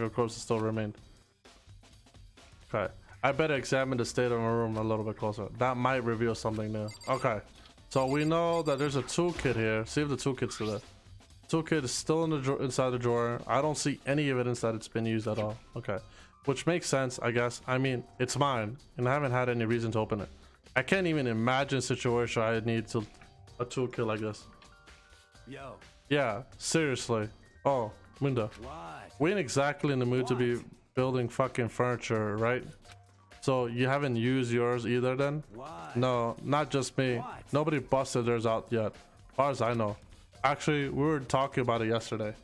Psycho corpses still remained. Okay. I better examine the state of my room a little bit closer. That might reveal something new. Okay. So we know that there's a toolkit here. See if the toolkit's still there. Toolkit is still in the inside the drawer. I don't see any evidence that it's been used at all. Okay. Which makes sense, I guess. I mean, it's mine, and I haven't had any reason to open it. I can't even imagine a situation I need to a toolkit like this. Yo. Yeah, seriously. Oh, Munda. What? We ain't exactly in the mood to be building fucking furniture, right? So you haven't used yours either then? What? No, not just me. What? Nobody busted theirs out yet, as far as I know. Actually, we were talking about it yesterday.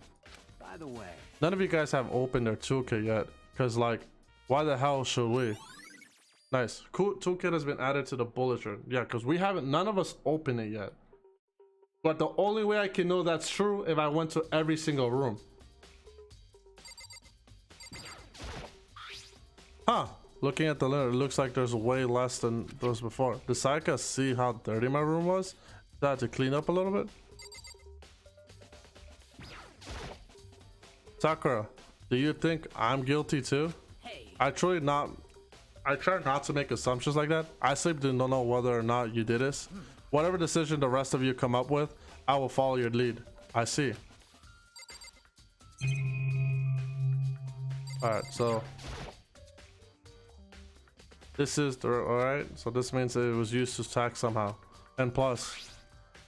By the way. None of you guys have opened their toolkit yet. Because, like, why the hell should we? Nice. Cool. Toolkit has been added to the bullet journal. Yeah, because we haven't, none of us opened it yet. But the only way I can know that's true if I went to every single room. Huh. Looking at the litter, it looks like there's way less than those before. Did Sayaka see how dirty my room was? Did I have to clean up a little bit? Sakura, do you think I'm guilty too? Hey. I try not to make assumptions like that. I simply don't know whether or not you did this. Whatever decision the rest of you come up with, I will follow your lead. I see. Alright, so this is the alright, so this means that it was used to attack somehow. And plus,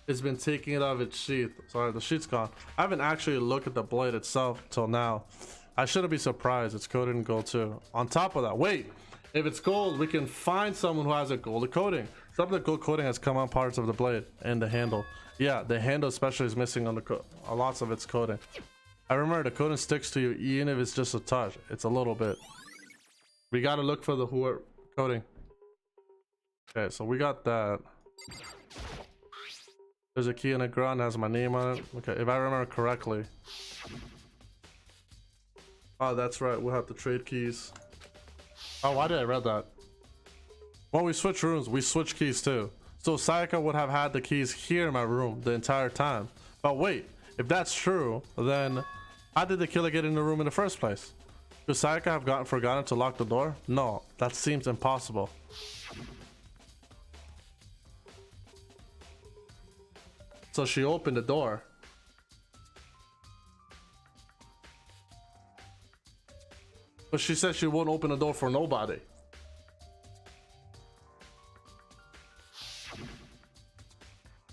it's been taking it out of its sheath. Sorry, the sheath's gone. I haven't actually looked at the blade itself till now. I shouldn't be surprised. It's coated in gold too. On top of that, wait, if it's gold, we can find someone who has a gold coating. Some of the gold coating has come on parts of the blade and the handle. Yeah, the handle especially is missing on the lots of its coating. I remember the coating sticks to you even if it's just a touch. It's a little bit. We gotta look for the coating. Okay, so we got that. There's a key in the ground that has my name on it. Okay, if I remember correctly. Oh, that's right. We'll have to trade keys. Oh, why did I read that? When we switch rooms, we switch keys too. So Sayaka would have had the keys here in my room the entire time. But wait, if that's true, then how did the killer get in the room in the first place? Could Sayaka have forgotten to lock the door? No, that seems impossible. So she opened the door. But she said she won't open the door for nobody.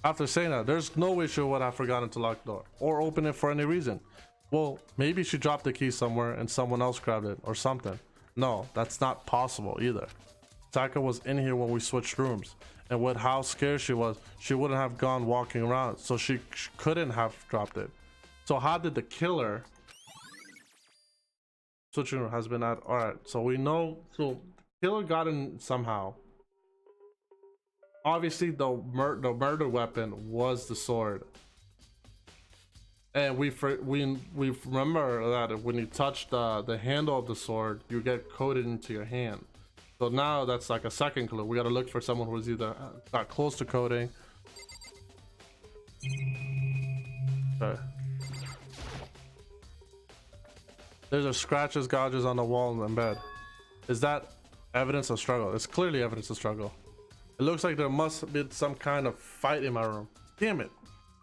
After saying that, there's no way she would have forgotten to lock the door or open it for any reason. Well, maybe she dropped the key somewhere and someone else grabbed it or something. No, that's not possible either. Taka was in here when we switched rooms, and with how scared she was, she wouldn't have gone walking around, so she couldn't have dropped it. So how did the killer switching room has been at? All right, so we know, so killer got in somehow. Obviously the murder weapon was the sword, and we remember that when you touch the handle of the sword, you get coated into your hand. So now that's like a second clue. We got to look for someone who's either got close to coating. Okay. There's a scratches, gouges on the wall in bed. Is that evidence of struggle? It's clearly evidence of struggle. It looks like there must have been some kind of fight in my room. Damn it.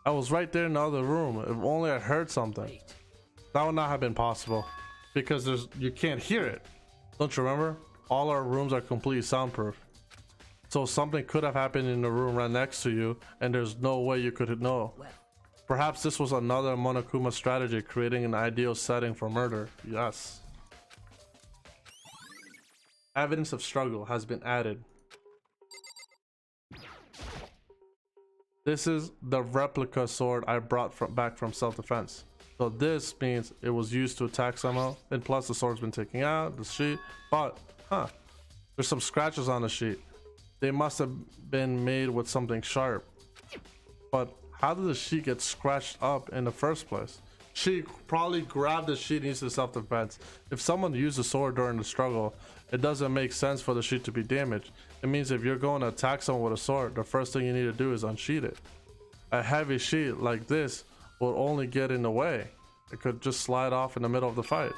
I was right there in the other room. If only I heard something. That would not have been possible because you can't hear it. Don't you remember? All our rooms are completely soundproof. So something could have happened in the room right next to you and there's no way you could know. Perhaps this was another Monokuma strategy, creating an ideal setting for murder. Yes. Evidence of struggle has been added. This is the replica sword I brought back from self-defense. So this means it was used to attack somehow, and plus the sword's been taken out, the sheet, but, there's some scratches on the sheet. They must have been made with something sharp. But how did the sheet get scratched up in the first place? She probably grabbed the sheet and used it self-defense. If someone used the sword during the struggle, it doesn't make sense for the sheet to be damaged. It means if you're going to attack someone with a sword, the first thing you need to do is unsheath it. A heavy sheet like this will only get in the way. It could just slide off in the middle of the fight.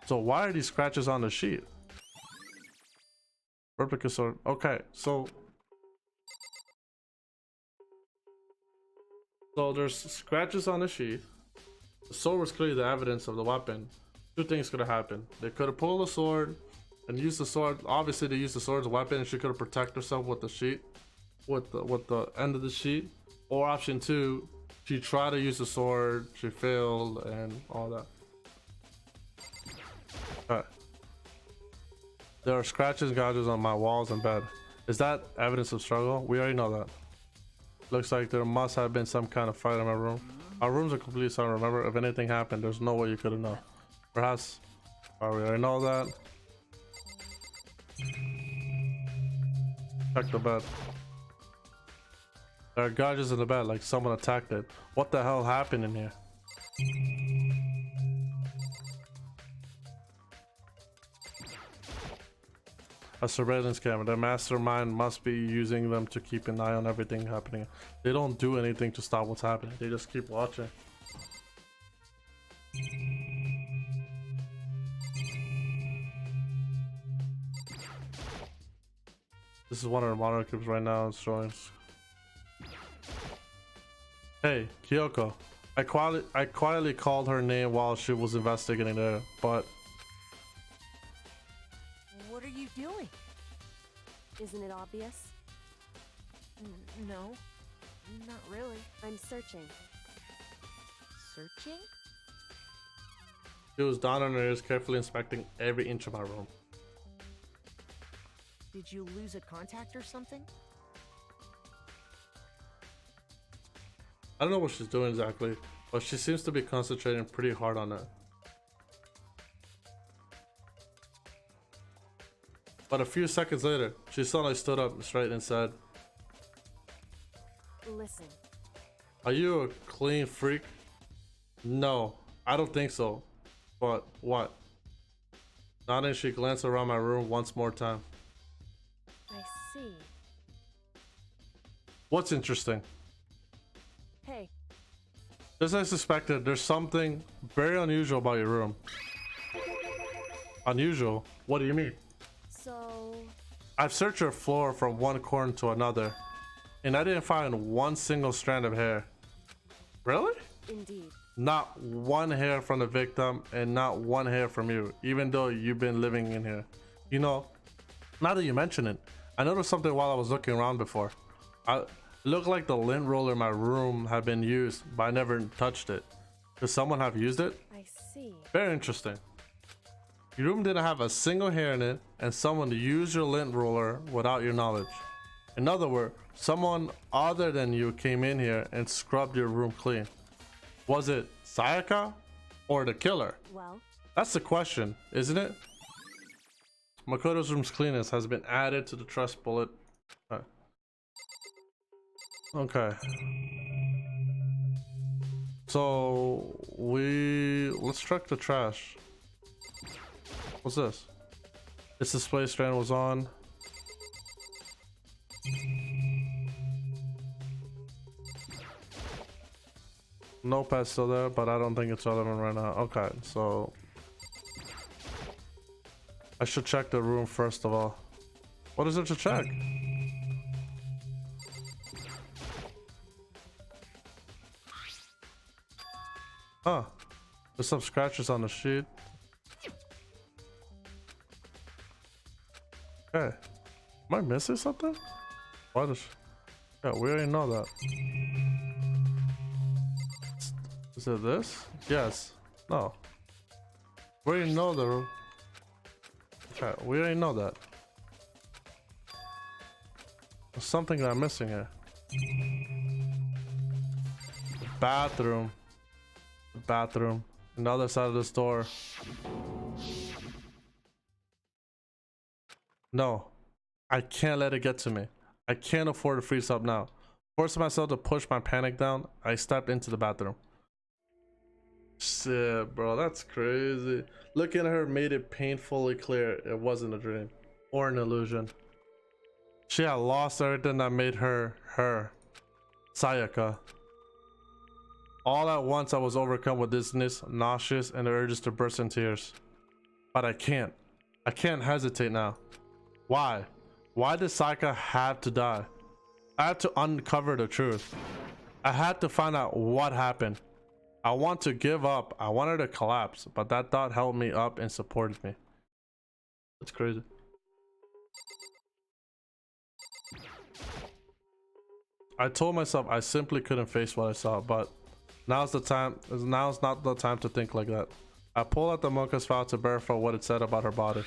So why are these scratches on the sheet? Replica sword. Okay, so there's scratches on the sheet. The sword was clearly the evidence of the weapon. Two things could have happened. They could have pulled the sword and used the sword. Obviously, they used the sword as a weapon, and she could have protected herself with the sheet, with the end of the sheet. Or option two, she tried to use the sword, she failed, and all that. Alright. There are scratches and gouges on my walls and bed. Is that evidence of struggle? We already know that. Looks like there must have been some kind of fight in my room. Our rooms are completely silent. Remember, if anything happened, there's no way you could have known. Perhaps. We already know that. Check the bed. There are gouges in the bed, like someone attacked it. What the hell happened in here? A surveillance camera. The mastermind must be using them to keep an eye on everything happening. They don't do anything to stop what's happening. They just keep watching. This is one of the monitor clips right now. It's showing. Hey, Kyoko. I quietly called her name while she was investigating there, but... What are you doing? Isn't it obvious? No, not really. I'm searching. Searching? She was down on her ears, carefully inspecting every inch of my room. Did you lose a contact or something? I don't know what she's doing exactly, but she seems to be concentrating pretty hard on it. But a few seconds later, she suddenly stood up straight and said, Listen. "Are you a clean freak?" "No, I don't think so." "But what?" Nodding, she glanced around my room once more time. I see. What's interesting? Hey. As I suspected, there's something very unusual about your room. Unusual? What do you mean? So... I've searched your floor from one corner to another, and I didn't find one single strand of hair. Really? Indeed. Not one hair from the victim, and not one hair from you, even though you've been living in here. You know, now that you mention it, I noticed something while I was looking around before. It looked like the lint roller in my room had been used, but I never touched it. Could someone have used it? I see. Very interesting. Your room didn't have a single hair in it, and someone used your lint roller without your knowledge. In other words, someone other than you came in here and scrubbed your room clean. Was it Sayaka or the killer? Well, That's the question, isn't it? Makoto's room's cleanness has been added to the trust bullet. Okay. So let's check the trash. What's this? This display strand was on. Notepad's still there, but I don't think it's relevant right now. Okay, so I should check the room first of all. What is there to check? Huh. There's some scratches on the sheet. Okay. Am I missing something? Why does... Yeah, we already know that. Is it this? Yes. No. We already know the... Okay, we already know that. There's something that I'm missing here. The bathroom. The bathroom. On the other side of this door. No. I can't let it get to me. I can't afford to freeze up now. Forcing myself to push my panic down, I stepped into the bathroom. Shit, bro, that's crazy. Looking at her made it painfully clear it wasn't a dream or an illusion. She had lost everything that made her her. Sayaka. All at once I was overcome with dizziness, nauseous, and the urges to burst in tears. but I can't. I can't hesitate now. Why? Why did Sayaka have to die? I had to uncover the truth. I had to find out what happened. I want to give up. I wanted to collapse, but that thought held me up and supported me. That's crazy. I told myself I simply couldn't face what I saw, but now's the time. Now's not the time to think like that. I pulled out the Mocha's file to verify what it said about her body.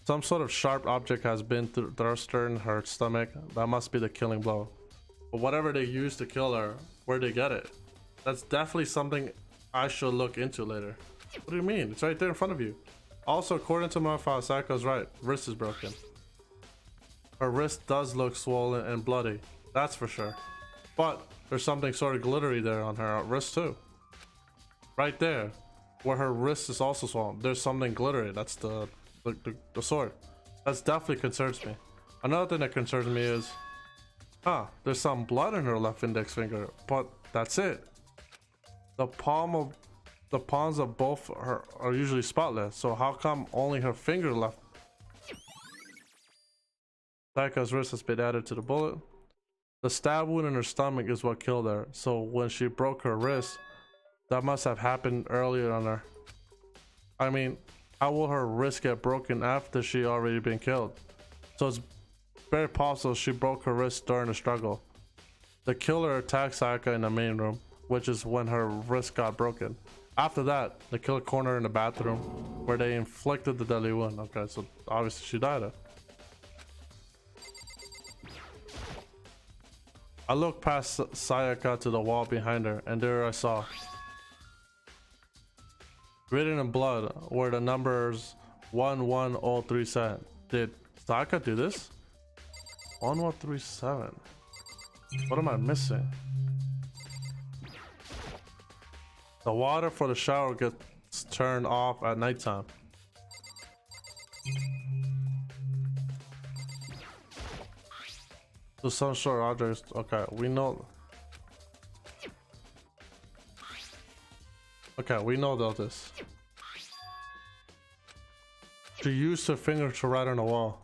Some sort of sharp object has been thrust in her stomach. That must be the killing blow. But whatever they used to kill her, where'd they get it? That's definitely something I should look into later. What do you mean? It's right there in front of you. Also, according to my file, Sayaka's right. Wrist is broken. Her wrist does look swollen and bloody. That's for sure. But there's something sort of glittery there on her wrist too. Right there, where her wrist is also swollen. There's something glittery. That's the sword. That's definitely concerns me. Another thing that concerns me is, there's some blood in her left index finger, but that's it. The palms of both are usually spotless, so how come only her finger left? Sayaka's wrist has been added to the bullet. The stab wound in her stomach is what killed her, so when she broke her wrist, that must have happened earlier on her. I mean, how will her wrist get broken after she already been killed? So it's very possible she broke her wrist during the struggle. The killer attacked Sayaka in the main room, which is when her wrist got broken. After that, the killer cornered her in the bathroom, where they inflicted the deadly wound. Okay, so obviously she died. I looked past Sayaka to the wall behind her, and there I saw, written in blood, were the numbers 1137. Did Sayaka do this? 1137. What am I missing? The water for the shower gets turned off at nighttime. So some short objects. Okay, we know. Okay, we know about this. She used her finger to write on the wall.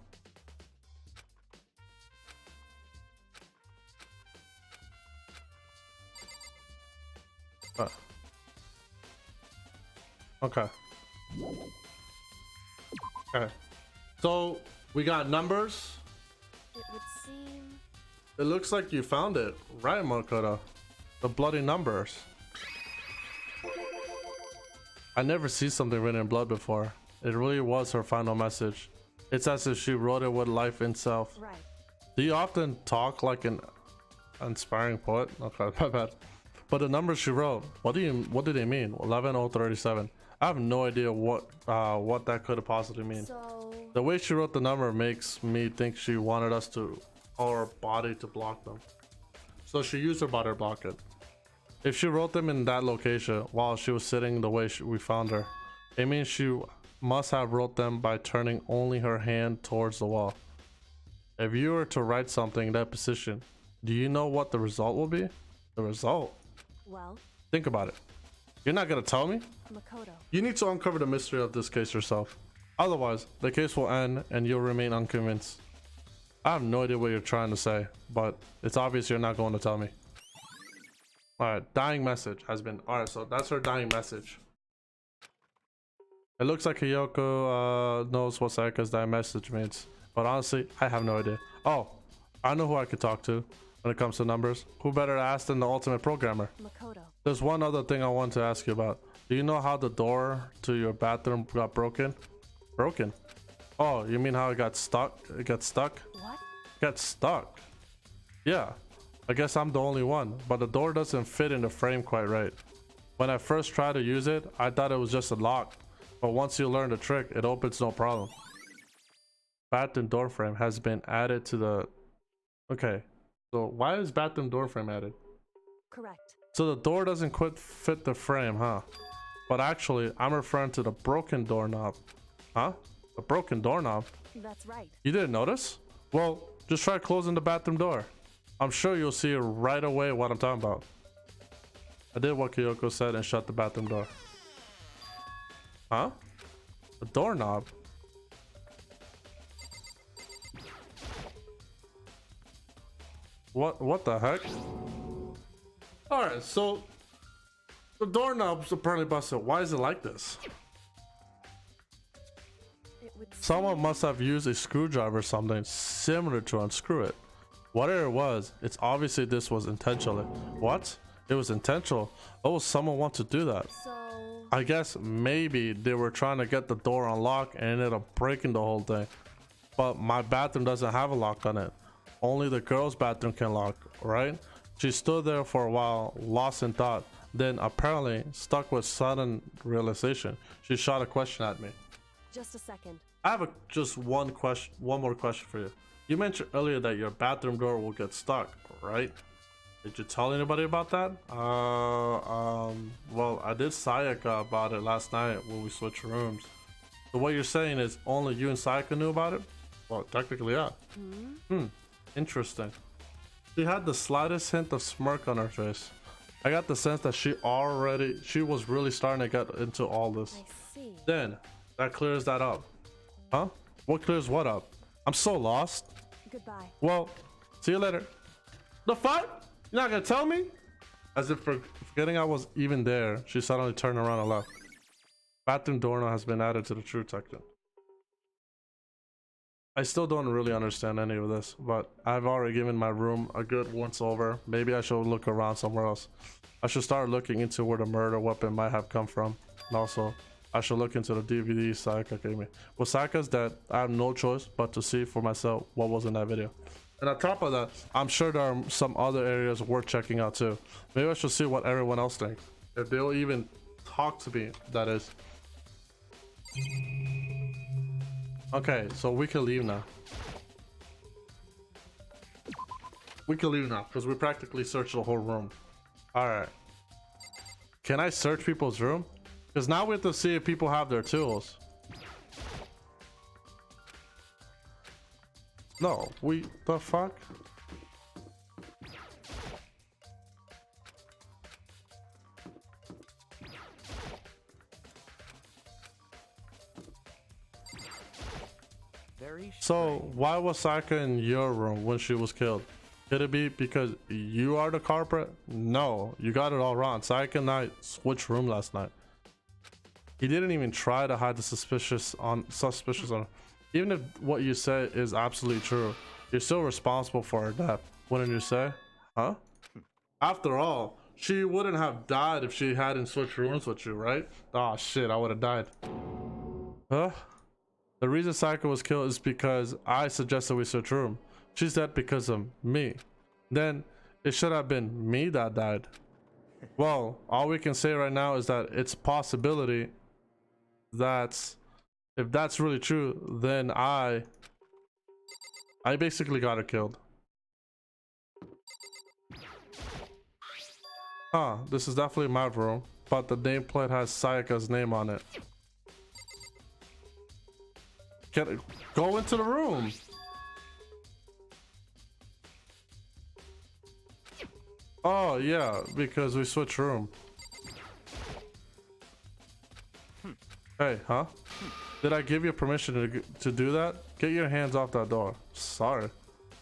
Okay. Okay. So we got numbers. It would seem. It looks like you found it, right, Makoto? The bloody numbers. I never see something written in blood before. It really was her final message. It's as if she wrote it with life itself. Right. Do you often talk like an inspiring poet? Okay, my bad. But the numbers she wrote, what do they mean? 11037. I have no idea what that could have possibly mean. So The way she wrote the number makes me think she wanted us to, our body to block them. So she used her body to block it. If she wrote them in that location while she was sitting the way we found her, it means she must have wrote them by turning only her hand towards the wall. If you were to write something in that position, do you know what the result will be? The result? well, Think about it. You're not gonna tell me? Makoto. You need to uncover the mystery of this case yourself. Otherwise, the case will end and you'll remain unconvinced. I have no idea what you're trying to say, but it's obvious you're not going to tell me. Alright, dying message has been... Alright, so that's her dying message. It looks like Hiyoko knows what Sayaka's dying message means. But honestly, I have no idea. Oh, I know who I could talk to when it comes to numbers. Who better to ask than the ultimate programmer? Makoto. There's one other thing I want to ask you about. Do you know how the door to your bathroom got broken? Broken? Oh, you mean how it got stuck? It got stuck? What? Got stuck? Yeah. I guess I'm the only one, but the door doesn't fit in the frame quite right. When I first tried to use it, I thought it was just a lock. But once you learn the trick, it opens no problem. Bathroom door frame has been added to the... Okay. So why is bathroom door frame added? Correct. So the door doesn't quite fit the frame, huh? But actually, I'm referring to the broken doorknob. Huh? The broken doorknob? That's right. You didn't notice? Well, just try closing the bathroom door. I'm sure you'll see right away what I'm talking about. I did what Kyoko said and shut the bathroom door. Huh? A doorknob. What the heck? Alright, so the doorknob's apparently busted. Why is it like this? It would Someone seem- must have used a screwdriver or something similar to unscrew it. Whatever it was, it's obviously this was intentional. What? It was intentional? Oh, someone want to do that. So, I guess maybe they were trying to get the door unlocked and ended up breaking the whole thing. But my bathroom doesn't have a lock on it. Only the girl's bathroom can lock, right? She stood there for a while, lost in thought. Then apparently stuck with sudden realization. She shot a question at me. just a second. I have just one more question for you. You mentioned earlier that your bathroom door will get stuck, right? Did you tell anybody about that? Well, I did Sayaka about it last night when we switched rooms. So what you're saying is only you and Sayaka knew about it? Well, technically, yeah. Interesting. She had the slightest hint of smirk on her face. I got the sense that she was really starting to get into all this. I see. Then, that clears that up. Huh? What clears what up? I'm so lost. Goodbye. Well, see you later. The fuck? You're not gonna tell me? As if forgetting I was even there, she suddenly turned around and left. Bathroom doorknob has been added to the true section. I still don't really understand any of this, but I've already given my room a good once over. Maybe I should look around somewhere else. I should start looking into where the murder weapon might have come from. And also, I should look into the DVD Sayaka gave me. With Sayaka's dead, I have no choice but to see for myself what was in that video. And on top of that, I'm sure there are some other areas worth checking out too. Maybe I should see what everyone else thinks. If they'll even talk to me, that is. Okay, so we can leave now. We can leave now, because we practically searched the whole room. Alright. Can I search people's room? Because now we have to see if people have their tools. No, the fuck? Very So, strange. why was Sayaka in your room when she was killed? Could it be because you are the culprit? No, you got it all wrong. Sayaka and I switched room last night. He didn't even try to hide the suspicious on. Even if what you say is absolutely true, you're still responsible for her death. Wouldn't you say? Huh? After all, she wouldn't have died if she hadn't switched rooms with you, right? Oh shit, I would have died. Huh? The reason Sayaka was killed is because I suggested we switch room. She's dead because of me. Then it should have been me that died. Well, all we can say right now is that it's a possibility that if that's really true, then I basically got her killed. Huh, this is definitely my room, but the nameplate has Sayaka's name on it. Go into the room. Oh yeah, because we switched room. Hey, huh? Did I give you permission to do that? Get your hands off that door. Sorry.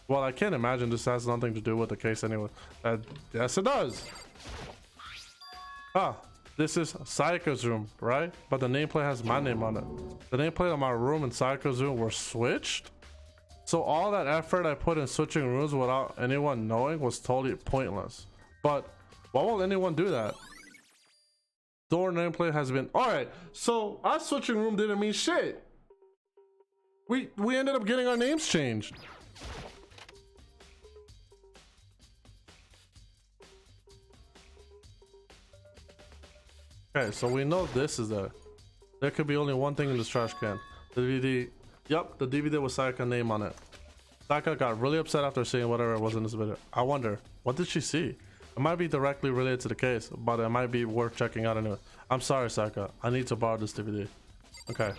Well, I can't imagine this has nothing to do with the case anyway. Yes, it does. Ah, this is Sayaka's room, right? But the nameplate has my name on it. The nameplate on my room and Sayaka's room were switched? So all that effort I put in switching rooms without anyone knowing was totally pointless. But why won't anyone do that? Door nameplate has been... Alright, so us switching room didn't mean shit. We ended up getting our names changed. Okay, so we know this is there. There could be only one thing in this trash can. The DVD. Yep, the DVD with Sayaka's name on it. Sayaka got really upset after seeing whatever it was in this video. I wonder, what did she see? It might be directly related to the case, but it might be worth checking out anyway. I'm sorry, Sayaka. I need to borrow this DVD. Okay.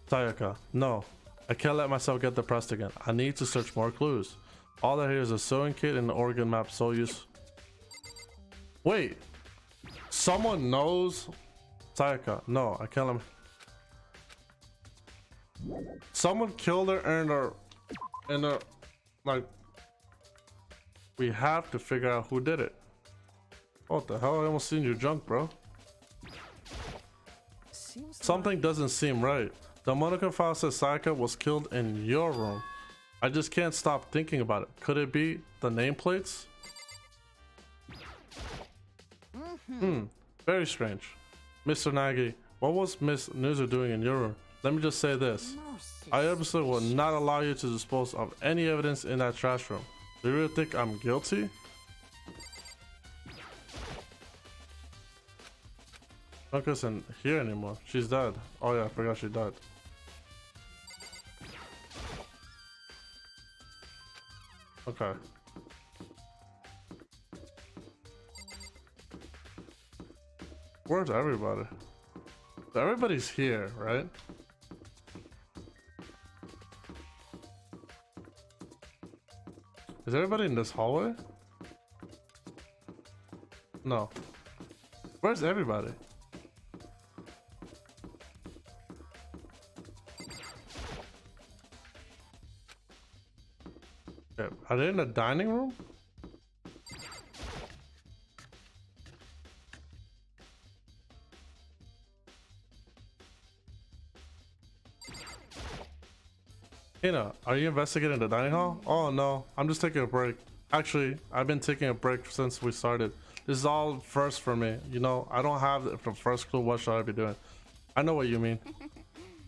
Sayaka, no. I can't let myself get depressed again. I need to search more clues. All that here is a sewing kit and an organ map so use. Wait. Someone knows Sayaka. No, I can't let me. Someone killed her and like, we have to figure out who did it. What the hell? I almost seen your junk, bro. Seems Something doesn't seem right. The Monica file says Sayaka was killed in your room. I just can't stop thinking about it. Could it be the nameplates? Very strange. Mr. Nagy, what was Miss Nuzu doing in your room? Let me just say this. I obviously will not allow you to dispose of any evidence in that trash room. Do you really think I'm guilty? Monica isn't here anymore. She's dead. Oh yeah, I forgot she died. Okay. Where's everybody? Everybody's here, right? Is everybody in this hallway? No. Where's everybody? Okay, are they in the dining room? Hina, are you investigating the dining hall? Oh no, I'm just taking a break. Actually, I've been taking a break since we started. This is all first for me. You know, I don't have the first clue what should I be doing. I know what you mean.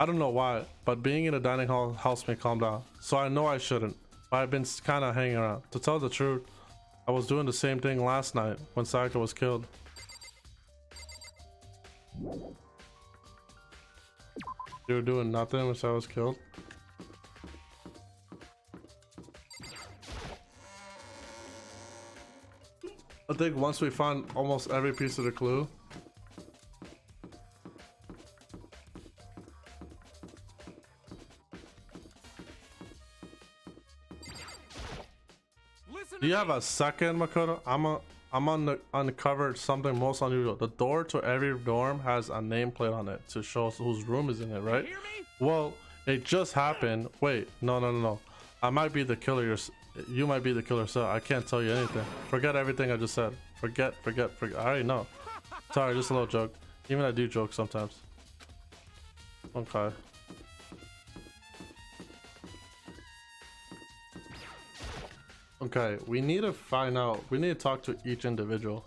I don't know why, but being in the dining hall helps me calm down. So I know I shouldn't, but I've been kind of hanging around. To tell the truth, I was doing the same thing last night when Sayaka was killed. You were doing nothing when Sayaka was killed? I think once we find almost every piece of the clue. Do you have a second, Makoto? I'm uncovered something most unusual. The door to every dorm has a nameplate on it to show us whose room is in it, right? Well, it just happened. Wait, no. I might be the killer. You might be the killer, so I can't tell you anything. Forget everything I just said. Forget. I already know. Sorry, just a little joke. Even I do joke sometimes. Okay. Okay, we need to find out. We need to talk to each individual.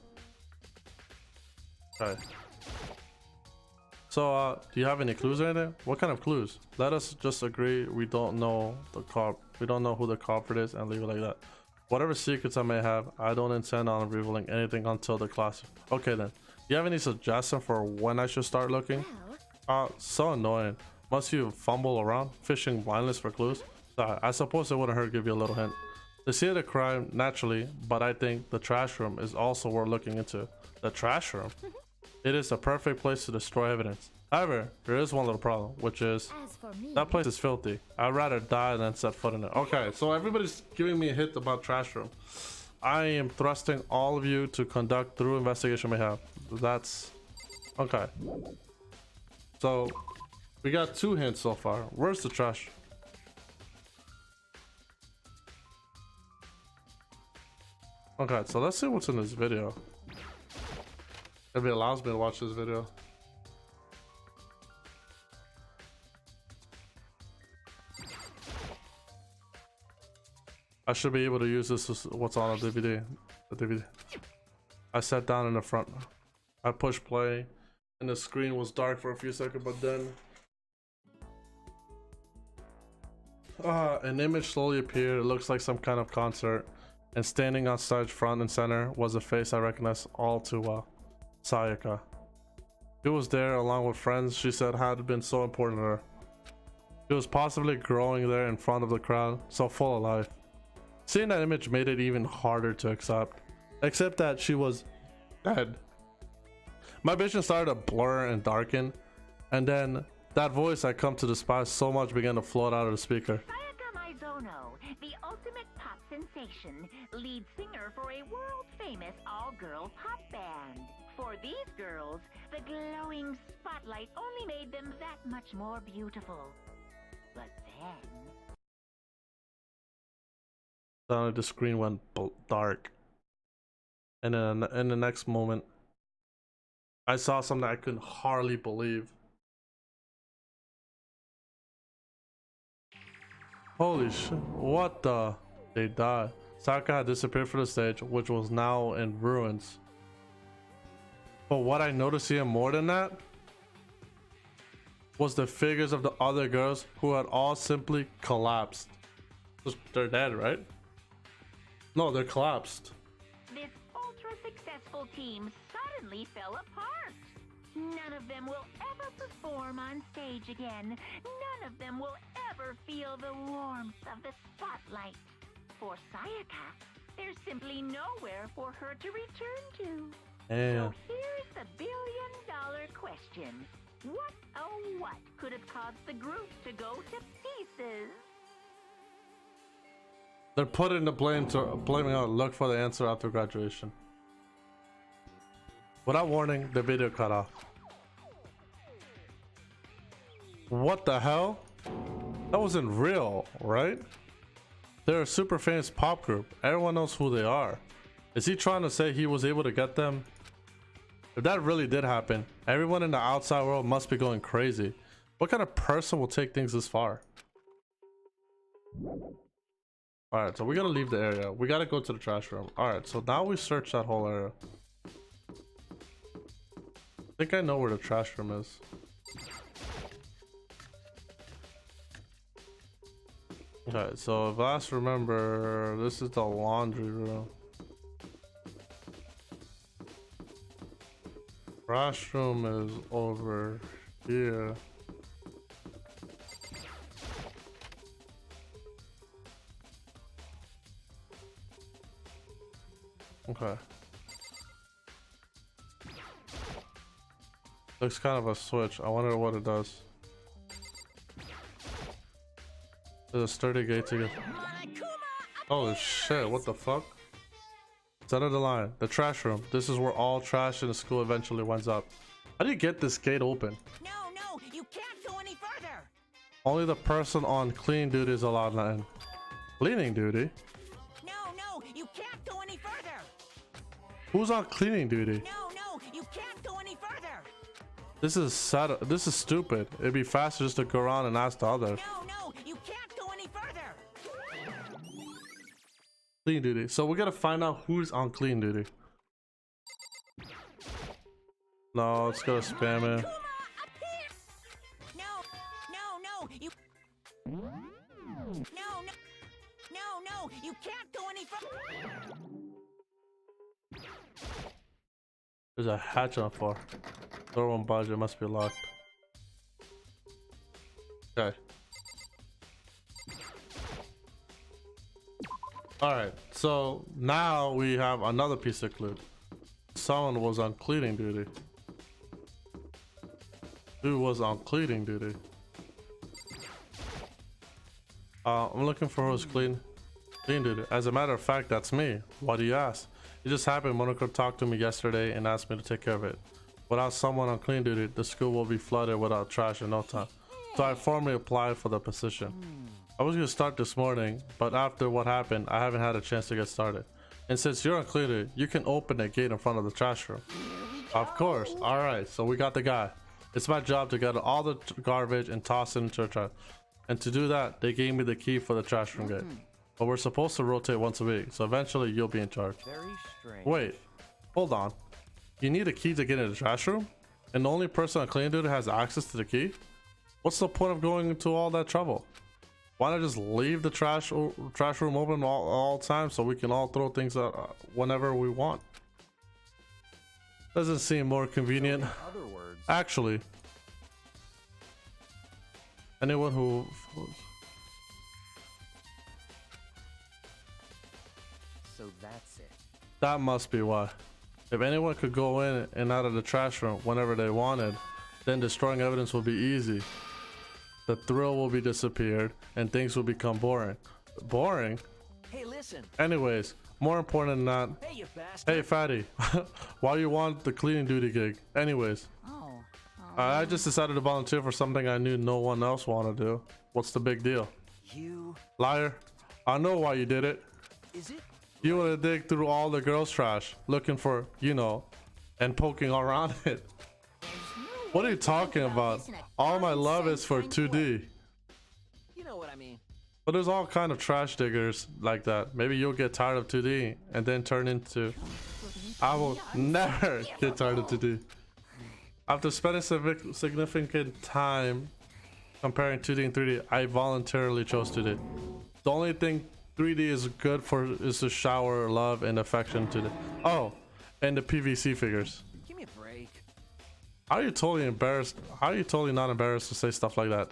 Okay. So, do you have any clues or anything? What kind of clues? Let us just agree we don't know the cop. We don't know who the culprit is and leave it like that. Whatever secrets I may have, I don't intend on revealing anything until the class. Okay then. Do you have any suggestion for when I should start looking? So annoying. Must you fumble around, fishing blindless for clues? Sorry, I suppose it wouldn't hurt to give you a little hint. The scene of the crime, naturally, but I think the trash room is also worth looking into. The trash room? It is the perfect place to destroy evidence. However, there is one little problem, which is that place is filthy. I'd rather die than set foot in it. Okay, so everybody's giving me a hint about trash room. I am thrusting all of you to conduct through investigation we have. That's okay. So we got 2 hints so far. Where's the trash? Okay, so let's see what's in this video. If it allows me to watch this video. I should be able to use this as what's on the DVD. The DVD. I sat down in the front. I pushed play and the screen was dark for a few seconds, but then an image slowly appeared. It looks like some kind of concert, and standing on stage front and center was a face I recognized all too well. Sayaka. She was there along with friends she said had been so important to her. She was possibly growing there in front of the crowd, so full of life. Seeing that image made it even harder to accept. Except that she was dead. My vision started to blur and darken, and then that voice I come to despise so much began to float out of the speaker. Sayaka Maizono, the ultimate pop sensation, lead singer for a world-famous all-girl pop band. For these girls, the glowing spotlight only made them that much more beautiful. But then... Suddenly the screen went dark. And then in the next moment, I saw something I couldn't hardly believe. Holy shit, what the? They died. Saka had disappeared from the stage, which was now in ruins. But what I noticed even more than that was the figures of the other girls who had all simply collapsed. They're dead, right? No, they're collapsed. This ultra-successful team suddenly fell apart. None of them will ever perform on stage again. None of them will ever feel the warmth of the spotlight. For Sayaka, there's simply nowhere for her to return to. Yeah. So here's the billion-dollar question. What, oh what, could have caused the group to go to pieces? They're putting the blaming out. Look for the answer after graduation. Without warning, the video cut off. What the hell? That wasn't real, right? They're a super famous pop group. Everyone knows who they are. Is he trying to say he was able to get them? If that really did happen, everyone in the outside world must be going crazy. What kind of person will take things this far? Alright, so we gotta leave the area. We gotta go to the trash room. Alright, so now we search that whole area. I think I know where the trash room is. Okay, so if I remember, this is the laundry room. Trash room is over here. Okay. Looks kind of a switch. I wonder what it does. There's a sturdy gate to get. Holy shit, what the fuck? Center the line. The trash room. This is where all trash in the school eventually winds up. How do you get this gate open? No, you can't go any further. Only the person on cleaning duty is allowed in. Cleaning duty? No, you can't go any further. Who's on cleaning duty? No, you can't go any further. This is sad. This is stupid. It'd be faster just to go around and ask the others. No, you can't go any further. Clean duty. So we gotta find out who's on clean duty. No, let's go spam it. No, you. No, you can't go any further. There's a hatch on the floor. Door won't budge. It must be locked. Okay. Alright, so now we have another piece of clue. Someone was on cleaning duty. Who was on cleaning duty? I'm looking for who's clean duty. As a matter of fact, that's me. Why do you ask? It just happened. Monaco talked to me yesterday and asked me to take care of it. Without someone on clean duty, the school will be flooded without trash in no time. So I formally applied for the position. I was gonna start this morning, but after what happened, I haven't had a chance to get started. And since you're on clean duty, you can open the gate in front of the trash room. Of course. Alright, so we got the guy. It's my job to get all the garbage and toss it into the trash. And to do that, they gave me the key for the trash room gate. But we're supposed to rotate once a week, so eventually you'll be in charge. Very strange. Wait, hold on. You need a key to get into the trash room? And the only person on clean duty has access to the key? What's the point of going into all that trouble? Why not just leave the trash room open all time so we can all throw things out whenever we want? Doesn't seem more convenient. In other words, Actually, anyone who... so that's it. That must be why. If anyone could go in and out of the trash room whenever they wanted, then destroying evidence will be easy. The thrill will be disappeared and things will become boring. Boring? Hey, listen. Anyways, more important than that. Hey, you bastard. Hey, fatty. Why you want the cleaning duty gig? Anyways. Oh, I just decided to volunteer for something I knew no one else wanted to do. What's the big deal? You... Liar. I know why you did it. Is it? You want to dig through all the girls' trash, looking for, you know, and poking all around it. What are you talking about? All my love is for 2D. You know what I mean. But there's all kind of trash diggers like that. Maybe you'll get tired of 2D and then turn into... I will never get tired of 2D. After spending significant time comparing 2D and 3D, I voluntarily chose 2D. The only thing 3D is good for is to shower love and affection to the... Oh, and the PVC figures. Give me a break. How are you totally embarrassed? How are you totally not embarrassed to say stuff like that?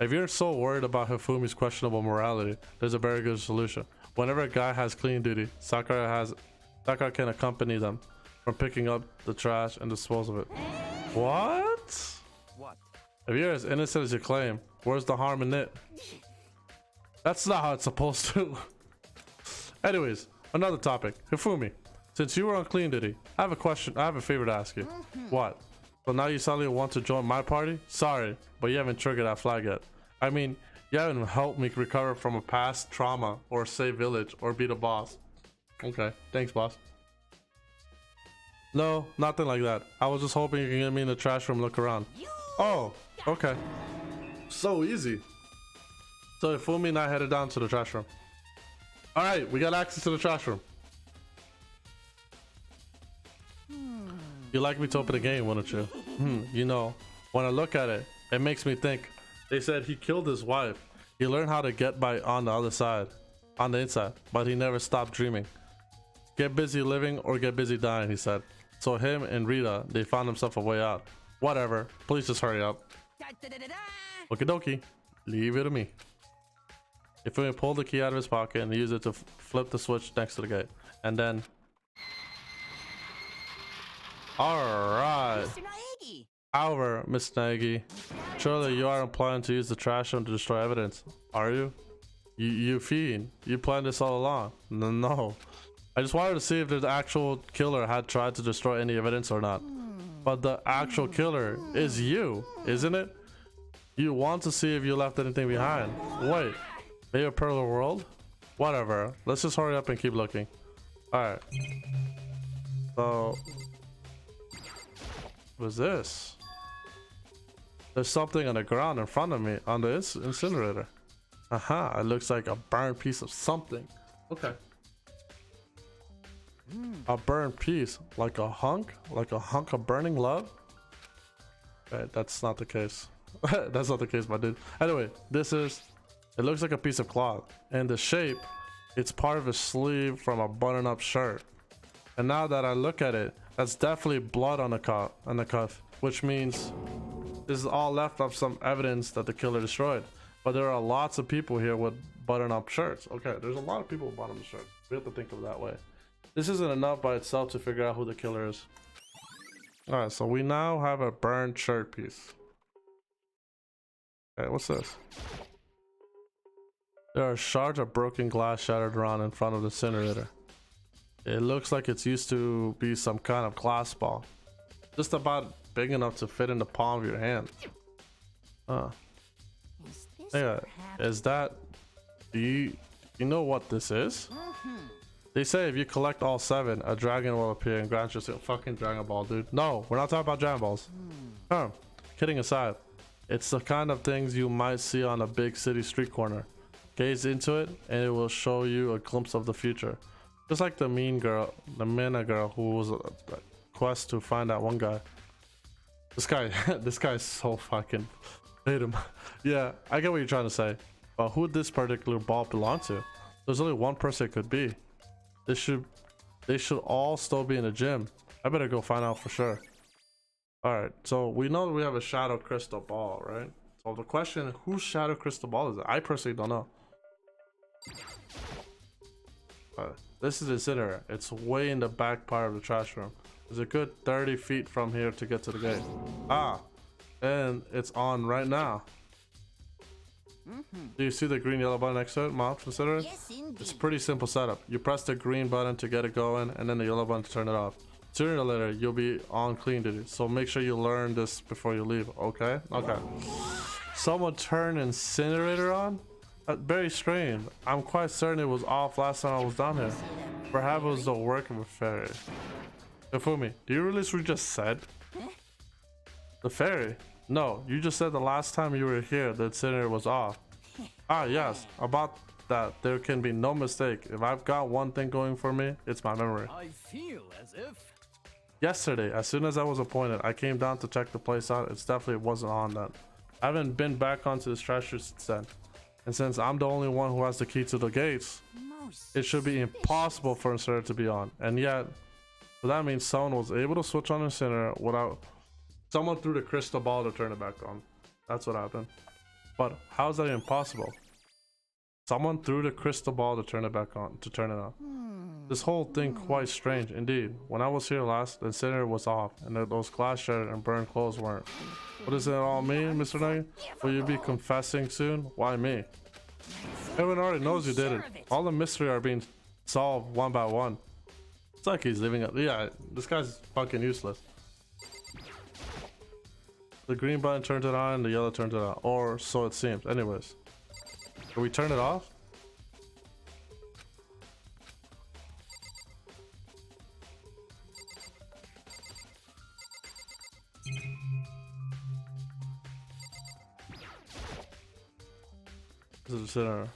If you're so worried about Hifumi's questionable morality, there's a very good solution. Whenever a guy has cleaning duty, Sakura can accompany them from picking up the trash and dispose of it. What? What? If you're as innocent as you claim, where's the harm in it? That's not how it's supposed to. Anyways, another topic. Hifumi, since you were on clean duty, I have a question. I have a favor to ask you. What? So now you suddenly want to join my party? Sorry, but you haven't triggered that flag yet. I mean, you haven't helped me recover from a past trauma or save village or beat a boss. Okay, thanks, boss. No, nothing like that. I was just hoping you can get me in the trash room, look around. Oh, okay. So easy. So Hifumi and I headed down to the trash room. All right, we got access to the trash room. You like me to open the game, wouldn't you? You know, when I look at it, it makes me think. They said he killed his wife. He learned how to get by on the other side, on the inside, but he never stopped dreaming. Get busy living or get busy dying, he said. So him and Rita, they found themselves a way out. Whatever, please just hurry up. Okie dokie, leave it to me. Ifumi pulled the key out of his pocket and used it to flip the switch next to the gate. And then... Alright. Mr. Naegi. However, Miss Nagy, surely you aren't planning to use the trash room to destroy evidence, are you? You fiend. You planned this all along. No. I just wanted to see if the actual killer had tried to destroy any evidence or not. But the actual killer is you, isn't it? You want to see if you left anything behind. Wait, maybe a parallel world? Whatever. Let's just hurry up and keep looking. Alright. So... what's this? There's something on the ground in front of me on the incinerator. Aha, it looks like a burned piece of something. Okay. A burned piece, like a hunk of burning love? Right, that's not the case. That's not the case, my dude. Anyway, it looks like a piece of cloth. And the shape, it's part of a sleeve from a button-up shirt. And now that I look at it, that's definitely blood on the cuff, which means this is all left of some evidence that the killer destroyed. But there are lots of people here with button-up shirts. Okay, there's a lot of people with button-up shirts. We have to think of it that way. This isn't enough by itself to figure out who the killer is. Alright, so we now have a burned shirt piece. Okay, what's this? There are shards of broken glass shattered around in front of the incinerator. It looks like it's used to be some kind of glass ball. Just about big enough to fit in the palm of your hand. Yeah, is that... do you know what this is? They say if you collect all 7, a dragon will appear and grant you a fucking Dragon Ball, dude. No, we're not talking about Dragon Balls. Kidding aside, it's the kind of things you might see on a big city street corner. Gaze into it and it will show you a glimpse of the future. Just like the Mina girl who was a quest to find that one guy. This guy is so fucking... hate him. Yeah, I get what you're trying to say. But who would this particular ball belong to? There's only one person it could be. They should all still be in the gym. I better go find out for sure. Alright, so we know that we have a shadow crystal ball, right? So the question, whose shadow crystal ball is it? I personally don't know. This is the incinerator. It's way in the back part of the trash room. There's a good 30 feet from here to get to the gate. And it's on right now. Do you see the green yellow button next to it, Mom? Consider it? Yes, indeed. It's a pretty simple setup. You press the green button to get it going and then the yellow button to turn it off. sooner or later you'll be on clean duty. So make sure you learn this before you leave. Okay. Okay. Someone turned incinerator on. Very strange. I'm quite certain it was off last time I was down here. Perhaps it was the work of a fairy. Ifumi, do you realize what you just said? The fairy? No, you just said the last time you were here the incinerator was off. Ah yes, about that there can be no mistake. If I've got one thing going for me, it's my memory. I feel as if... Yesterday, as soon as I was appointed, I came down to check the place out. It's definitely wasn't on that. I haven't been back onto this treasure since then. And since I'm the only one who has the key to the gates, it should be impossible for incinerator to be on. And yet, so that means someone was able to switch on incinerator without... Someone threw the crystal ball to turn it back on. That's what happened. But how is that impossible? Someone threw the crystal ball to turn it back on, to turn it on. This whole thing quite strange indeed. When I was here last, the incinerator was off, and those glass shattered and burned clothes weren't. What does it all mean, Mr. Nugget? Will you be confessing soon? Why me? Everyone already knows you did it. All the mystery are being solved one by one. It's like he's leaving it. Yeah, this guy's fucking useless. The green button turns it on, and the yellow turns it on. Or so it seems. Anyways. Can we turn it off? This is center.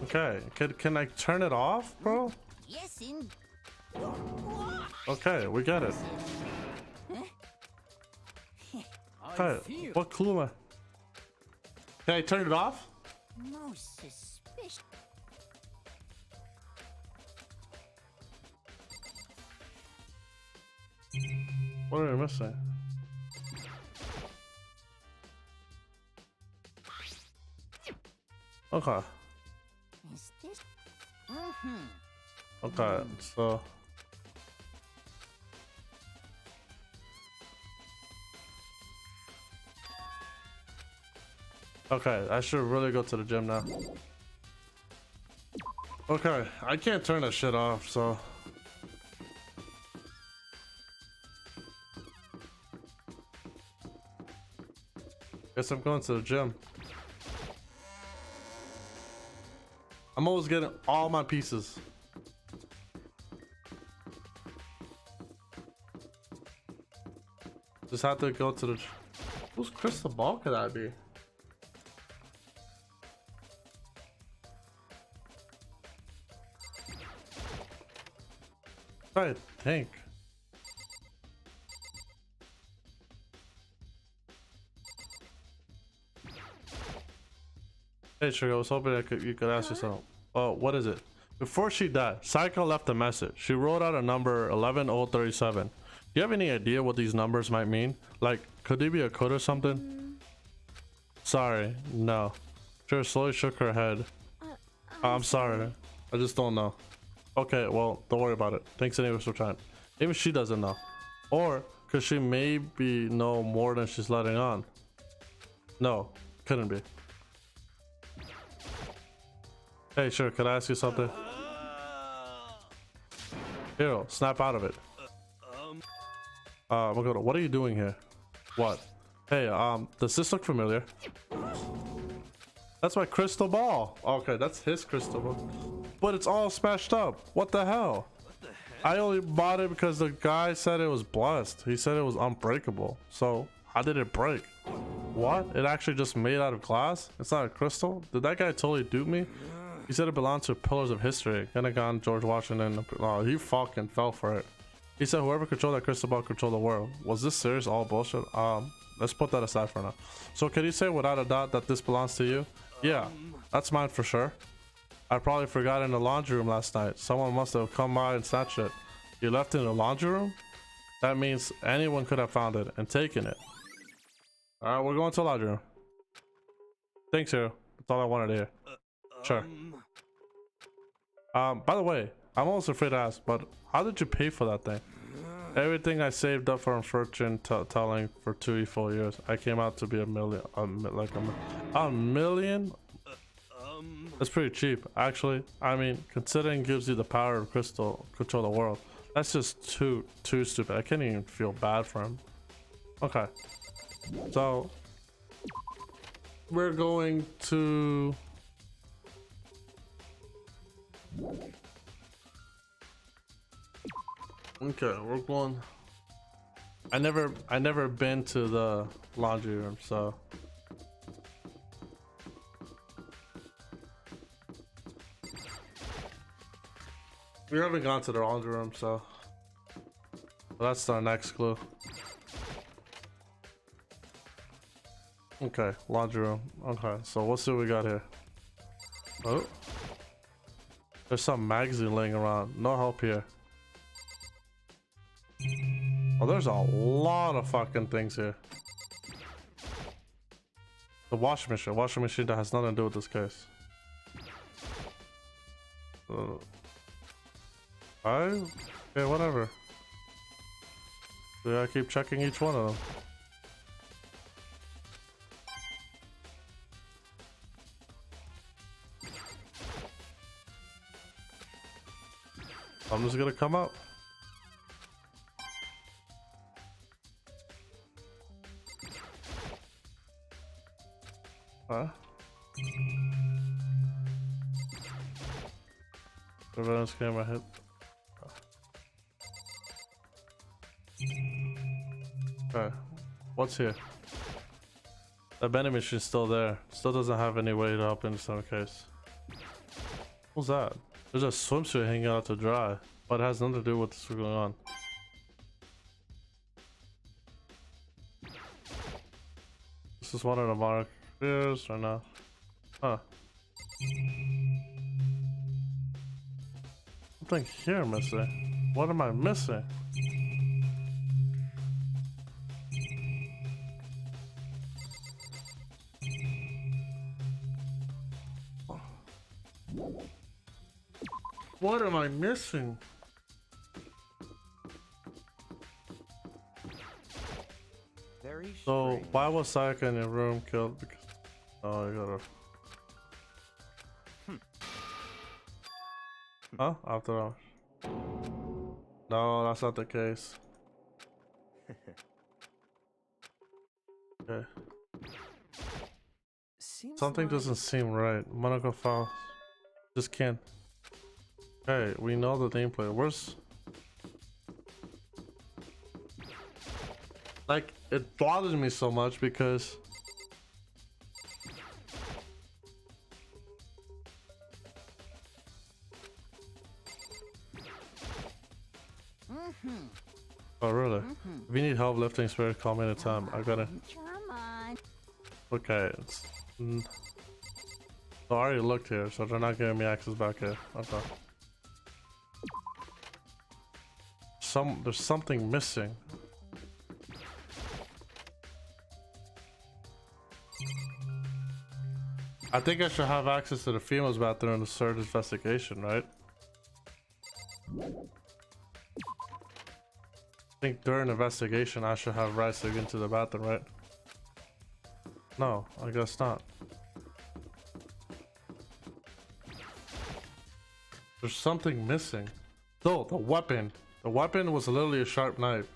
Okay, can I turn it off, bro? Yes, in. Okay, we get it. Okay, what clue am I? Can I turn it off? Most suspicious. What are we missing? Okay. Is this? Okay, so okay, I should really go to the gym now. Okay, I can't turn that shit off, so guess I'm going to the gym. I'm always getting all my pieces. Just have to go to the... Whose crystal ball could that be? I think. Hey Sugar, I was hoping you could ask you something. Oh, what is it? Before she died, Psycho left a message. She wrote out a number 11037. Do you have any idea what these numbers might mean? Like, could they be a code or something? Sorry, no. Sugar slowly shook her head. I'm sorry. I just don't know. Okay, well, don't worry about it. Thanks anyways for trying. Maybe she doesn't know. Or, could she maybe know more than she's letting on? No, couldn't be. Hey, sure, could I ask you something? Hero, snap out of it. What are you doing here? What? Hey, does this look familiar? That's my crystal ball. Okay, that's his crystal ball. But it's all smashed up. What the hell? I only bought it because the guy said it was blessed. He said it was unbreakable. So, how did it break? What? It actually just made out of glass? It's not a crystal? Did that guy totally dupe me? He said it belonged to pillars of history. Pentagon, George Washington. Oh, he fucking fell for it. He said whoever controlled that crystal ball controlled the world. Was this serious? All bullshit? Let's put that aside for now. So can you say without a doubt that this belongs to you? Yeah, that's mine for sure. I probably forgot in the laundry room last night. Someone must have come by and snatched it. You left it in the laundry room? That means anyone could have found it and taken it. Alright, we're going to the laundry room. Thanks, Hero. That's all I wanted to hear. Sure. By the way, I'm almost afraid to ask, but how did you pay for that thing? Everything I saved up from fortune telling for 2 full years, I came out to be a million. A million? That's pretty cheap, actually. I mean, considering it gives you the power of Crystal control the world, that's just too stupid. I can't even feel bad for him. Okay, so we're going to we're going. I never been to the laundry room, so we haven't gone to the laundry room, so that's our next clue. Okay, laundry room. Okay, so let's see what we got here. Oh, there's some magazine laying around. No help here. Oh, there's a lot of fucking things here. The washing machine. Washing machine that has nothing to do with this case. Okay, whatever. Yeah, I keep checking each one of them. I'm just gonna come up. Huh? Surveillance camera hit. Okay, what's here? The vending machine's still there. Still doesn't have any way to help in some case. What's that? There's a swimsuit hanging out to dry, but it has nothing to do with what's going on. This is one of the markers or not? Huh. Something here missing. What am I missing? What am I missing? Very So strange. why was Sayaka in your room killed? Because oh, you gotta. Huh? After all. No, that's not the case. Okay. Seems Something like doesn't seem right. Monaco file. Just can't. Hey, we know the nameplate. Where's... Like, it bothers me so much because... Oh, really? If you need help lifting spirit, call me anytime. I gotta... Come on. Okay, it's... I already looked here, so they're not giving me access back here. Okay. There's something missing. I think I should have access to the female's bathroom in the third investigation, right? I think during investigation I should have rights to get into the bathroom, right? No, I guess not. There's something missing. No, the weapon. The weapon was literally a sharp knife.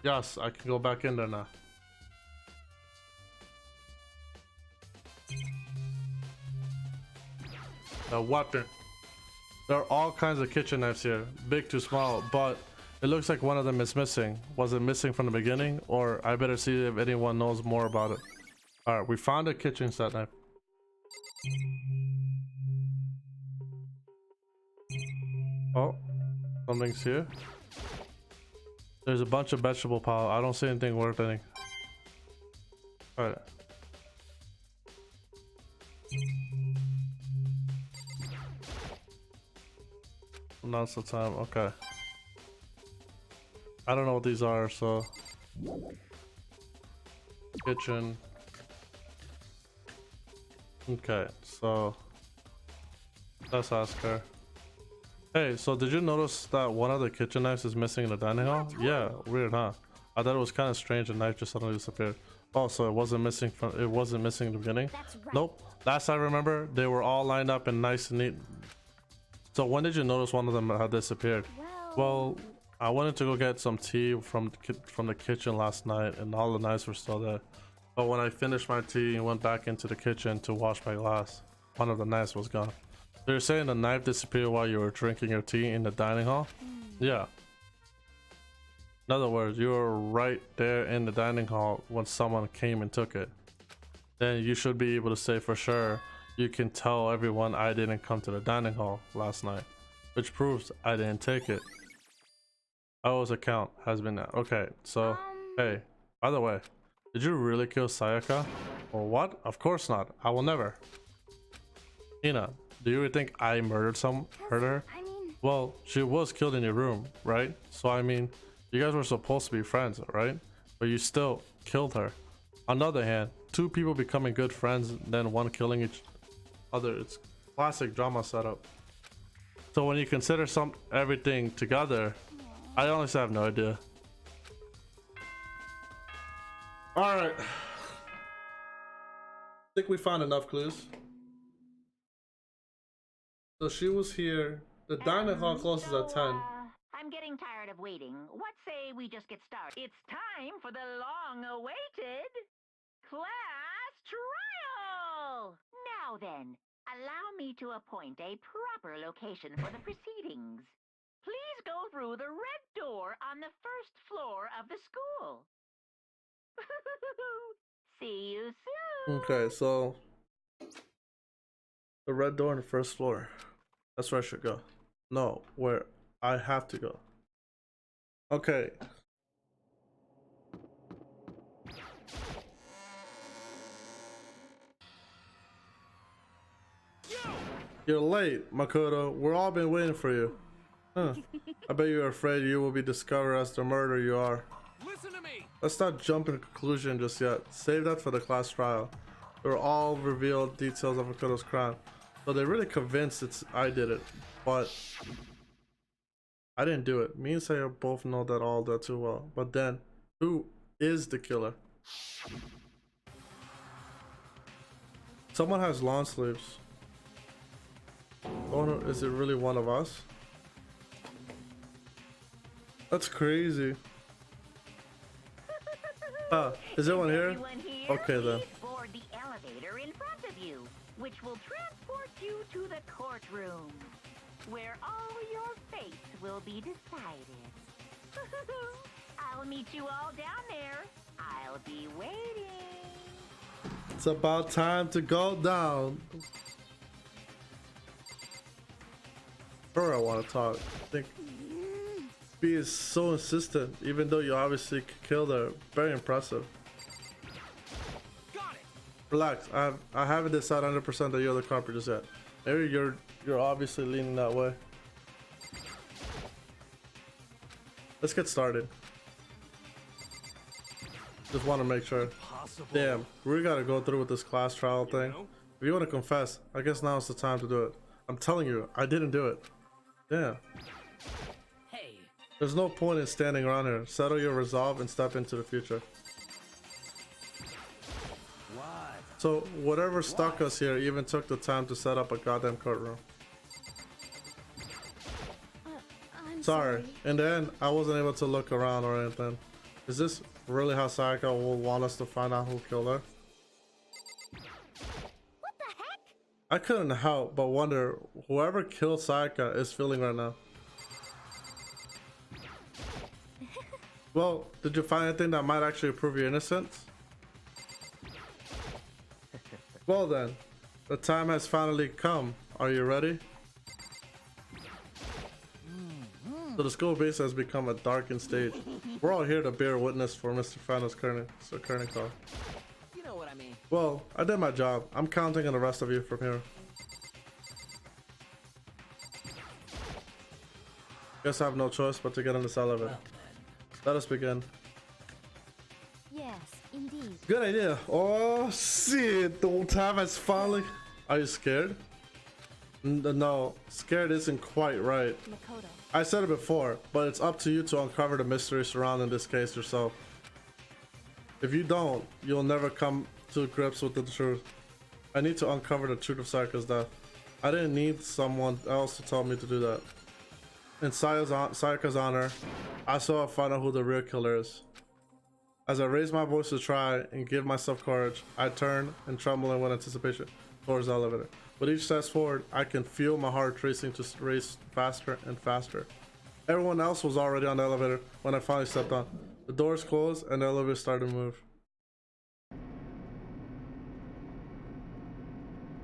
Yes, I can go back in there now. The weapon. There are all kinds of kitchen knives here, big to small, but it looks like one of them is missing. Was it missing from the beginning, or I better see if anyone knows more about it. Alright, we found a kitchen set knife. Oh, something's here. There's a bunch of vegetable pile. I don't see anything worth anything. Alright. Now's the time. Okay. I don't know what these are, so. Kitchen. Okay, so. Let's ask her. Hey, so did you notice that one of the kitchen knives is missing in the dining hall? Yeah, weird, huh? I thought it was kind of strange, the knife just suddenly disappeared. Oh, so it wasn't missing in the beginning? That's right. Nope. Last I remember, they were all lined up and nice and neat. So when did you notice one of them had disappeared? Well, I wanted to go get some tea from the kitchen last night, and all the knives were still there. But when I finished my tea and went back into the kitchen to wash my glass, one of the knives was gone. So you're saying the knife disappeared while you were drinking your tea in the dining hall? Yeah. In other words, you were right there in the dining hall when someone came and took it. Then you should be able to say for sure you can tell everyone I didn't come to the dining hall last night, which proves I didn't take it. O's account has been okay. So hey, by the way, did you really kill Sayaka? Or what? Of course not. I will never. Ina, do you think I murdered her? I mean, Well, she was killed in your room, right? So I mean, you guys were supposed to be friends, right? But you still killed her. On the other hand, two people becoming good friends, then one killing each other. It's classic drama setup. So when you consider everything together, I honestly have no idea. All right. I think we found enough clues. So she was here. The dining hall closes at 10. I'm getting tired of waiting. What say we just get started? It's time for the long-awaited class trial! Now then, allow me to appoint a proper location for the proceedings. Please go through the red door on the first floor of the school. See you soon. Okay, so the red door on the first floor. That's where I should go. No, where I have to go. Okay. You're late, Makoto. We're all been waiting for you. Huh. I bet you're afraid you will be discovered as the murderer you are. Listen to me. Let's not jump into conclusion just yet. Save that for the class trial. They were all revealed details of Makoto's crime. So they're really convinced I did it, but I didn't do it. Me and Saya both know that all that too well. But then, who is the killer? Someone has long sleeves. Oh no, is it really one of us? That's crazy. Is there one here? Okay then. Please board the elevator in front of you, which will transport you to the courtroom, where all your fates will be decided. I'll meet you all down there. I'll be waiting. It's about time to go down. Sure, I want to talk. I think B is so insistent, even though you obviously killed her. Very impressive. Got it. Relax. I haven't decided 100% that you're the culprit just yet. Maybe you're obviously leaning that way. Let's get started. Just want to make sure. Impossible. Damn, we gotta go through with this class trial thing. know? If you want to confess, I guess now's the time to do it. I'm telling you, I didn't do it. Damn. Hey. There's no point in standing around here. Settle your resolve and step into the future. What? So, whatever stuck us here even took the time to set up a goddamn courtroom. I'm Sorry. In the end, I wasn't able to look around or anything. Is this really how Sayaka will want us to find out who killed her? What the heck? I couldn't help but wonder whoever killed Sayaka is feeling right now. Well, did you find anything that might actually prove your innocence? Well then, the time has finally come. Are you ready? So the school base has become a darkened stage. We're all here to bear witness for Mr. Fano's current call. You know what I mean. Well, I did my job. I'm counting on the rest of you from here. Guess I have no choice but to get in this elevator. Let us begin. Yes, indeed. Good idea. Oh shit, the time has finally... Are you scared? No, scared isn't quite right. Makoto. I said it before, but it's up to you to uncover the mystery surrounding this case yourself. If you don't, you'll never come to grips with the truth. I need to uncover the truth of Sayaka's death. I didn't need someone else to tell me to do that. In Sayaka's honor, I saw find out who the real killer is. As I raised my voice to try and give myself courage, I turned and trembling with anticipation towards the elevator. With each step forward, I can feel my heart racing to race faster and faster. Everyone else was already on the elevator when I finally stepped on. The doors closed and the elevator started to move.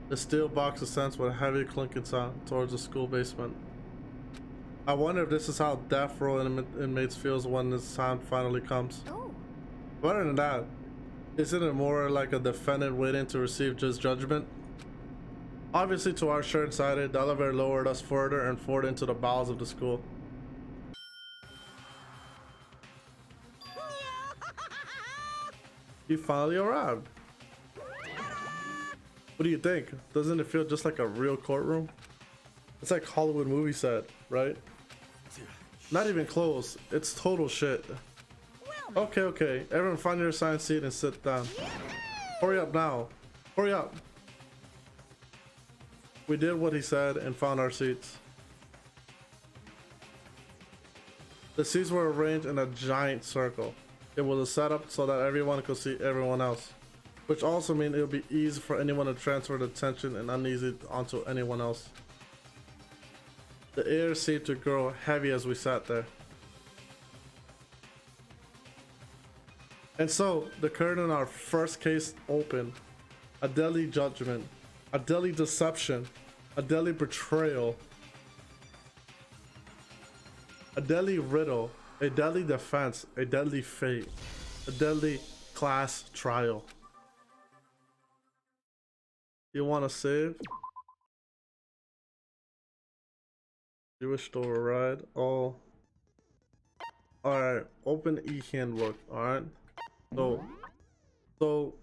The steel box ascends with a heavy clinking sound towards the school basement. I wonder if this is how death row inmates feels when the sound finally comes. Oh. Better than that, isn't it more like a defendant waiting to receive just judgment? Obviously, to our shared side, the elevator lowered us further and further into the bowels of the school. You finally arrived. What do you think? Doesn't it feel just like a real courtroom? It's like Hollywood movie set, right? Not even close. It's total shit. Okay. Everyone find your assigned seat and sit down. Hurry up now. Hurry up. We did what he said and found our seats. The seats were arranged in a giant circle. It was a setup so that everyone could see everyone else, which also means it would be easy for anyone to transfer the tension and uneasy onto anyone else. The air seemed to grow heavy as we sat there. And so, the curtain on our first case opened. A deadly judgment, a deadly deception, a deadly betrayal, a deadly riddle, a deadly defense, a deadly fate, a deadly class trial. You want to save? You wish to ride? Oh. Alright, open e-handbook, alright? So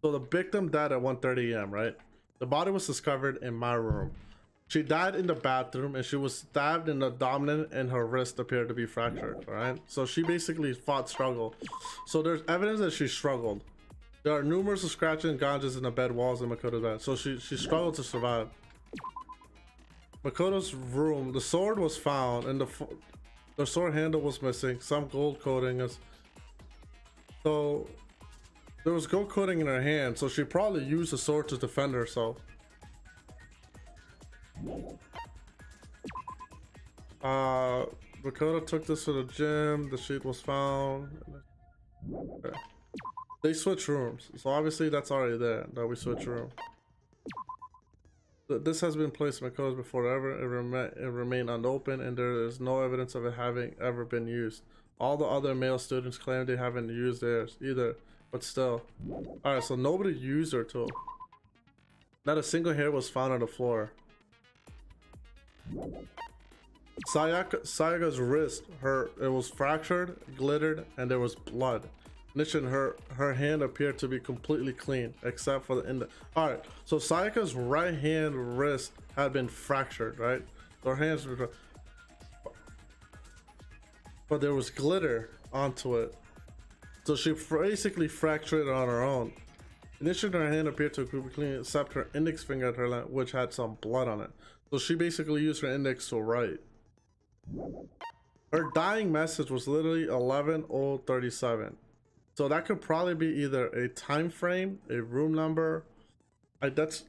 the victim died at 1:30 a.m., right? The body was discovered in my room. She died in the bathroom and she was stabbed in the abdomen and her wrist appeared to be fractured, alright? So she basically fought struggle. So there's evidence that she struggled. There are numerous scratches and gouges in the bed walls in Makoto's bed. So she struggled to survive. Makoto's room, the sword was found and the sword handle was missing. Some gold coating is... So there was gold coating in her hand, so she probably used the sword to defend herself. Makoto took this to the gym. The sheet was found. Okay. They switched rooms, so obviously that's already there that we switch room. This has been placed in Makoto's before ever. It remained unopened, and there is no evidence of it having ever been used. All the other male students claim they haven't used theirs either, but still. Alright, so nobody used her tool. Not a single hair was found on the floor. Sayaka's wrist, it was fractured, glittered, and there was blood. In addition, her hand appeared to be completely clean, except for the index. Alright, so Sayaka's right hand wrist had been fractured, right? Her hands were... But there was glitter onto it. So she basically fractured it on her own. Initially, her hand appeared to be clean except her index finger at her leg, which had some blood on it. So she basically used her index to write. Her dying message was literally 11:37. So that could probably be either a time frame, a room number. That's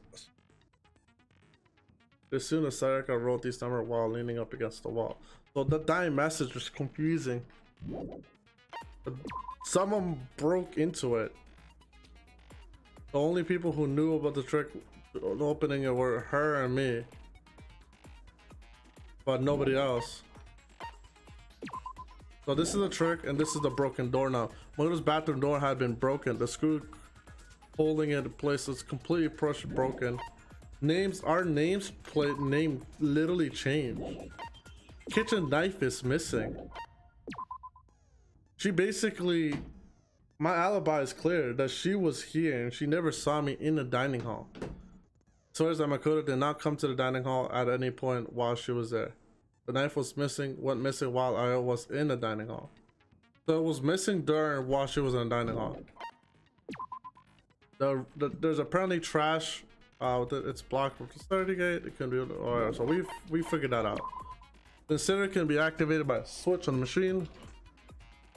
as soon as Sayaka wrote these numbers while leaning up against the wall. So the dying message was confusing. Someone broke into it. The only people who knew about the trick opening it were her and me, but nobody else. So this is a trick, and this is the broken door now. Makoto's bathroom door had been broken. The screw holding it in place was completely broken. Our name literally changed. Kitchen knife is missing. She basically, my alibi is clear that she was here and she never saw me in the dining hall. Swears that Makoto did not come to the dining hall at any point while she was there. The knife was missing, went missing while I was in the dining hall. So it was missing during while she was in the dining hall. There's apparently trash. It's blocked with the 30 gate. It can be. Alright, so we figured that out. The incinerator can be activated by a switch on the machine.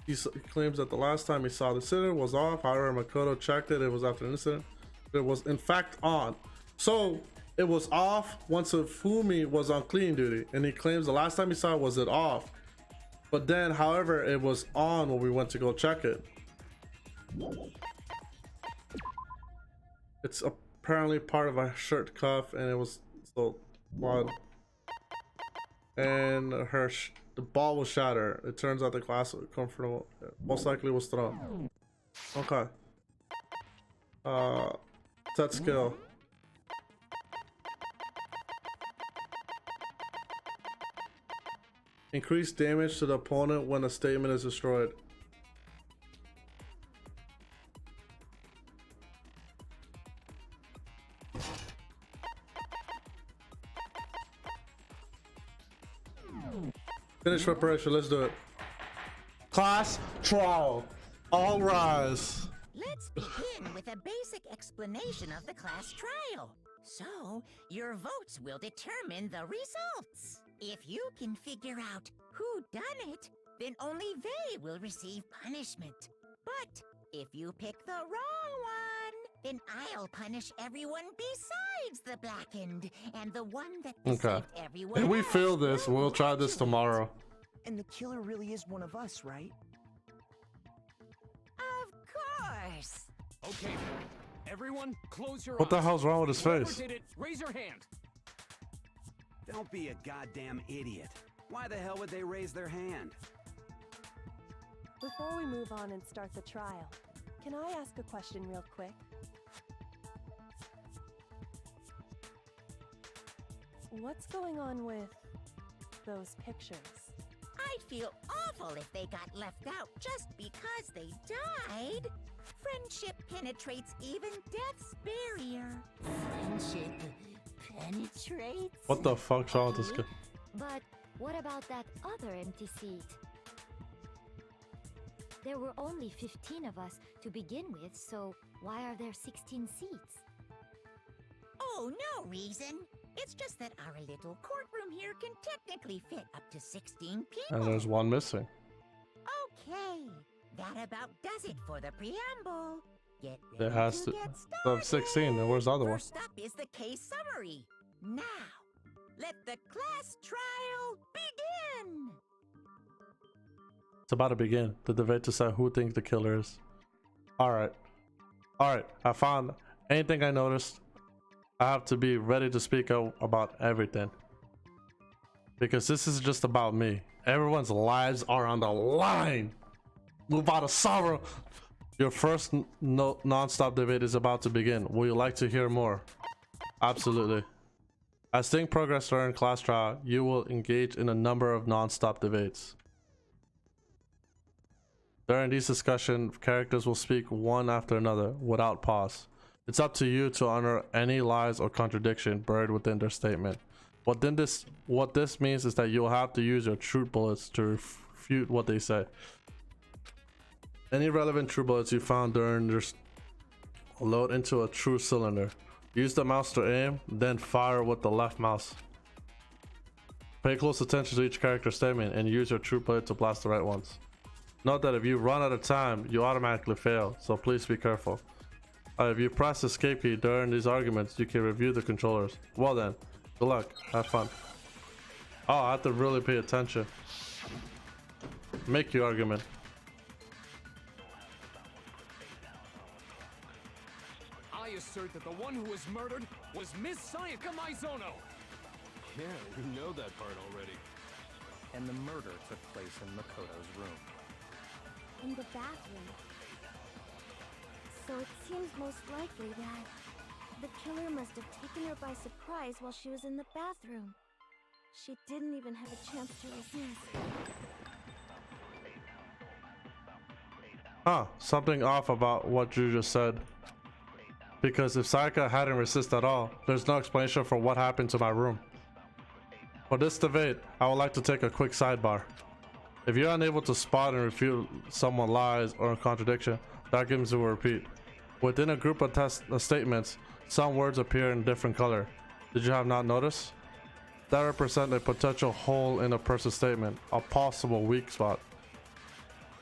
He claims that the last time he saw the incinerator was off. However, Makoto checked it. It was after the incident. It was in fact on. So it was off once Fumi was on cleaning duty, and he claims the last time he saw it was off. But then, however, it was on when we went to go check it. It's apparently part of a shirt cuff, and it was so blood. And the ball was shattered. It turns out the glass was comfortable. Most likely was thrown. Okay. Set skill. Increase damage to the opponent when a statement is destroyed. Finish preparation, let's do it. Class trial. All rise. Let's begin with a basic explanation of the class trial. So, your votes will determine the results. If you can figure out who done it, then only they will receive punishment. But if you pick the wrong one, then I'll punish everyone besides the blackened, and the one that deceived everyone If we else fail this, will we'll try go this to it. tomorrow. And the killer really is one of us, right? Of course. Okay, everyone, close your What the eyes. hell's wrong with his Whoever face? did it, raise your hand. Don't be a goddamn idiot. Why the hell would they raise their hand? Before we move on and start the trial, can I ask a question real quick? What's going on with those pictures? I'd feel awful if they got left out just because they died. Friendship penetrates even death's barrier. Friendship penetrates? What the fuck's wrong with this guy? But what about that other empty seat? There were only 15 of us to begin with, so why are there 16 seats? Oh, no reason. It's just that our little courtroom here can technically fit up to 16 people. And there's one missing. Okay, that about does it for the preamble. Get There ready has to get have 16. And where's the other one? First up is the case summary. Now, let the class trial begin. It's about to begin. The debate to decide who thinks the killer is. Alright. Alright. I found anything I noticed. I have to be ready to speak out about everything. Because this is just about me. Everyone's lives are on the line. Move out of sorrow. Your first non-stop debate is about to begin. Would you like to hear more? Absolutely. As things progress during class trial, you will engage in a number of non-stop debates. During these discussions, characters will speak one after another without pause. It's up to you to honor any lies or contradiction buried within their statement. What this means is that you'll have to use your truth bullets to refute what they say. Any relevant true bullets you found during this load into a true cylinder. Use the mouse to aim, then fire with the left mouse. Pay close attention to each character's statement and use your true bullet to blast the right ones. Note that if you run out of time, you automatically fail, so please be careful. If you press escape key during these arguments, you can review the controllers. Well then, good luck, have fun. Oh, I have to really pay attention. Make your argument. I assert that the one who was murdered was Miss Sayaka Maizono. Yeah, we know that part already. And the murder took place in Makoto's room. In the bathroom. So it seems most likely that the killer must have taken her by surprise while she was in the bathroom. She didn't even have a chance to resist. Huh, something off about what you just said. Because if Sayaka hadn't resisted at all, there's no explanation for what happened to my room. For this debate, I would like to take a quick sidebar. If you're unable to spot and refute someone lies or a contradiction, that gives you a repeat. Within a group of statements, some words appear in different color. Did you have not noticed? That represents a potential hole in a person's statement, a possible weak spot.